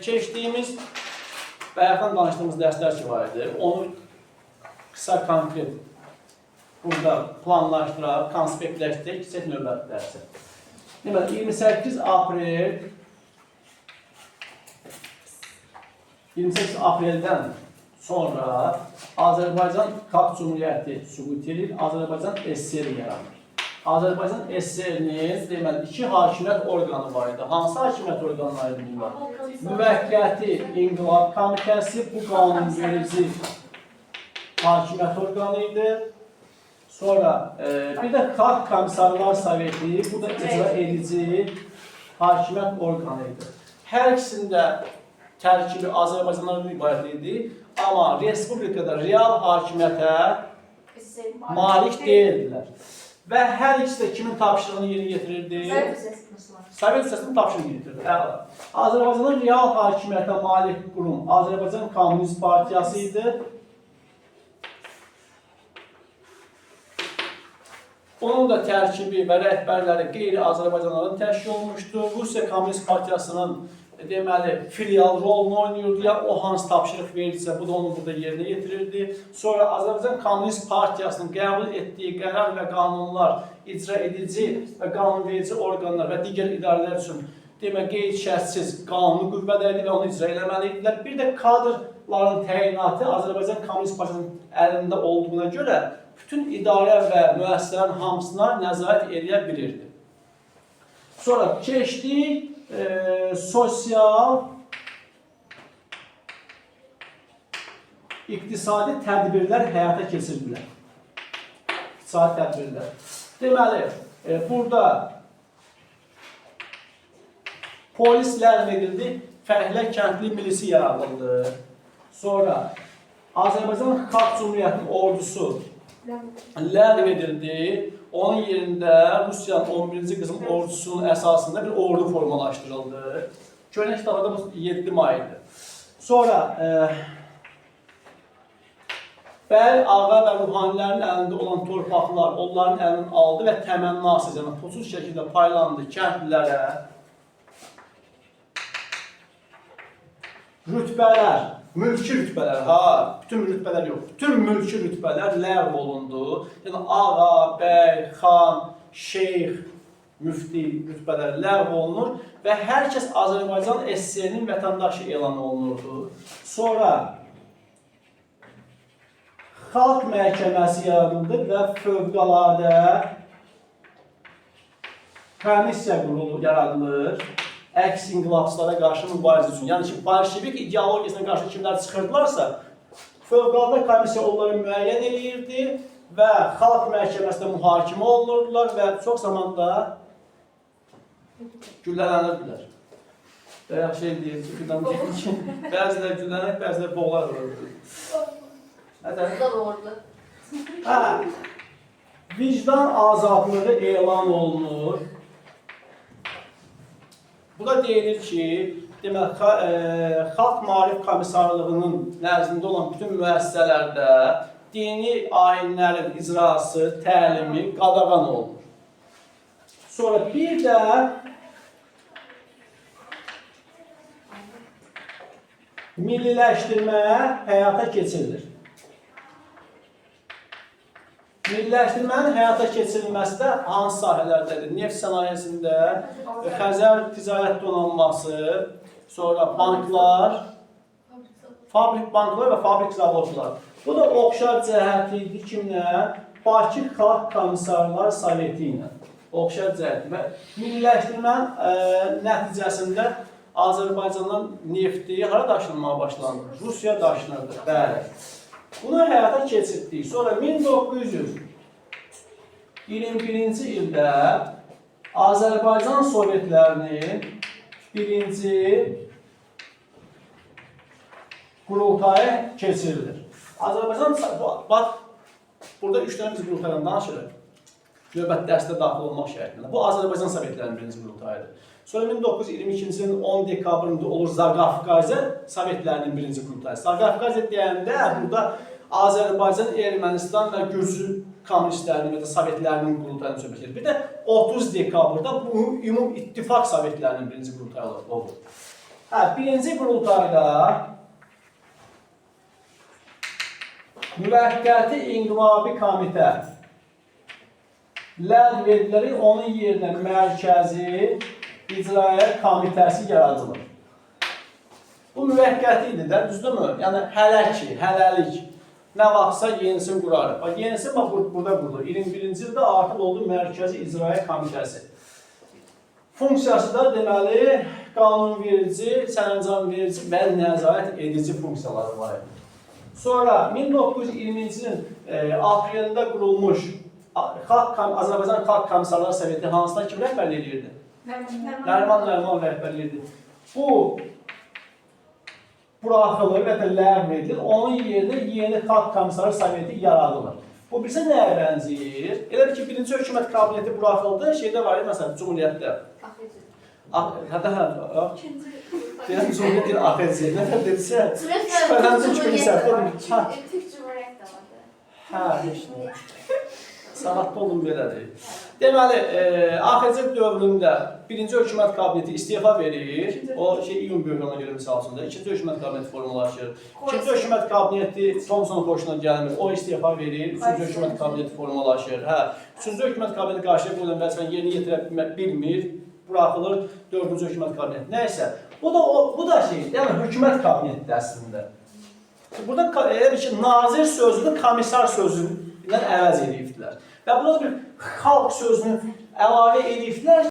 keçdiyimiz, bayaqdan danışdığımız dərslər ki var idi, onu qısa konkret burada planlaşdıraq, konspektləşdirək, kiçik növbəti dərsi. Deməli, 28 apreldən sonra Azərbaycan Xalq Cümhuriyyəti süqut edir, Azərbaycan SSR yaranır. Azərbaycan SSR-nin deməli, iki hakimiyyət orqanı var idi. Hansı hakimiyyət orqanları idi bunlar? Müvəqqəti İnqilab Komitəsi, bu qanunverici hakimiyyət orqanı idi. Sonra bir də Xalq Komissarlar Soveti, bu da icra edici hakimiyyət orqanı idi. Hər ikisində tərkibi Azərbaycanlardan ibarət idi, amma Respublikada real hakimiyyətə malik deyildilər. Və hər ikisi də kimin tapşırığını yerinə getirirdi? Sovet hissəsinin tapşırığını getirirdi. Azərbaycanın real hakimiyyətə malik qurum Azərbaycan Komünist Partiyası idi. Onun da tərkibi və rəhbərləri qeyri-Azərbaycanlıların təşkil olunmuşdur. Rusiya Komünist Partiyasının deməli, filial rolunu oynayırdı, ya o hansı tapşırıq verirsə, bu da onu burada yerinə getirirdi. Sonra Azərbaycan Komünist Partiyasının qəbul etdiyi qərar və qanunlar, icra edici və qanunverici orqanlar və digər idarələr üçün demək, qeyd-şərtsiz qanuni qüvvədə idi və onu icra eləməli idilər. Bir də kadrların təyinatı Azərbaycan Komünist Partiyasının əlində olduğuna görə bütün idarə və müəssisələrin hamısına nəzarət edə bilirdi. Sonra keçdik sosial, iqtisadi tədbirlər həyata keçirdilər. İqtisadi tədbirlər. Deməli, burada polis ləğv edildi, fəhlə kəndli milisi yaradıldı. Sonra Azərbaycan Xalq Cümhuriyyətinin ordusu ləğv edildi. Onun yerində Rusiyanın 11-ci qızım ordusunun əsasında bir ordu formalaşdırıldı. Köhnə kitabda bu 7 maydır. Sonra bəy, ağa və ruhanilərin əlində olan torpaqlar onların əlindən aldı və təmənnasız, yəni pulsuz şəkildə paylandı kəndlilərə. Rütbələr, mülki rütbələr, bütün rütbələr yox, bütün mülki rütbələr ləğv olundu. Yəni, ağa, bəy, xan, şeyx, müfti rütbələr ləğv olunur və hər kəs Azərbaycan SSR-nin vətəndaşı elan olunurdu. Sonra Xalq Məhkəməsi yaradıldı və fövqəladə komissiya qurulu yaradılır. Əks inqilabçılara qarşı mübarizə üçün. Yəni ki, bolşevik ideologiyasına qarşı kimlər çıxırdılarsa, fövqəladə komissiya onları müəyyən edirdi və Xalq Məhkəməsində mühakimə olunurdular və çox zamanda güllələnirdilər. Bayaq şey deyir ki, bəziləri güllənək, bəziləri boğlar olurdu. Vicdan azadlığı elan olunur. Bu da deyilir ki, demək, Xalq Maarif Komissarlığının nəzdində olan bütün müəssisələrdə dini ayinlərin icrası, təlimi qadağan olunur. Sonra bir də milliləşdirmə həyata keçirilir. Milliləşdirmənin həyata keçirilməsi də hansı sahələrdədir? Neft sənayesində, Xəzər ticarət donanması, sonra banklar, fabrik banklar və fabrik zavodlar. Bu da oxşar cəhəti idi kimlə? Bakı Xalq Komissarlar Soveti ilə. Oxşar cəhəti və milliləşdirmənin nəticəsində Azərbaycandan nefti hara daşınmağa başlandı? Rusiya daşınırdı. Bəli. Bunu həyata keçirdik. Sonra 1921-ci ildə Azərbaycan Sovetlərinin birinci qurultayı keçirilir. Azərbaycan, bax, burada 3 dənə biz qurultaydan danışırıq. Növbəti dərsdə daxil olmaq şərtində. Bu Azərbaycan Sovetlərinin birinci qurultayıdır. Sonra 1922-ci ilin 10 dekabrında olur Zaqafqaziya Sovetlərinin birinci qurultayı. Zaqafqaziya deyəndə burada Azərbaycan, Ermənistan və Gürcü kommunistlərinin və də Sovetlərinin qurultayını söhbət edir. Bir də 30 dekabrda bu Ümum İttifaq Sovetlərinin birinci qurultayı olur. Birinci qurultayda müvəqqəti inqilabi komitə ləğv edilir, onun yerinə mərkəzi icraya komitəsi yaradılır. Bu müvəqqəti idi də, düzdürmü? Yəni hələlik. Nə vaxtsa yenisini qurarıq. Bax, yenisi burada qurulur. 21-ci ildə artıq oldu mərkəzi icraya komitəsi. Funksiyası da deməli, qanunverici, sərəncamverici və nəzarət edici funksiyaları var. Sonra 1920-ci ilin aprelində qurulmuş Azərbaycan Xalq Komissarları Soveti hansına kim rəhbərlik edirdi? Nəriman rəhbərlik edirdi. Bu buraxılır və ləğv edilir, onun yerinə yeni Xalq Komissarları Soveti yaradılır. Bu bizə nəyə bənzəyir? Elə ki, birinci hökumət kabineti buraxıldı, şeydə var, məsələn, Cumhuriyyətdə. Deyən Cumhuriyyət deyil, AXC. Nə tər dedirsə, şübhələndim ki, bilirsən. Türk Cumhuriyyət də vardı. Salatda olun belədir. Deməli, AXC dövründə birinci hökumət kabineti istefa verir. O iyun böhranına görə misal üçün də. İkinci hökumət kabineti formalaşır. İkinci hökumət kabineti Thomsonun xoşuna gəlmir. O istefa verir. Üçüncü hökumət kabineti formalaşır. Üçüncü hökumət kabineti qarşıya qoyulan vəzifəni yerinə yetirə bilmir. Buraxılır dördüncü hökumət kabineti. Nəysə, bu da yəni hökumət kabinetidir əslində. Burada elə bir ki, nazir sözünü komissar sözündən əvəz edibdilər. Və buna bir xalq sözünü əlavə edibdilər.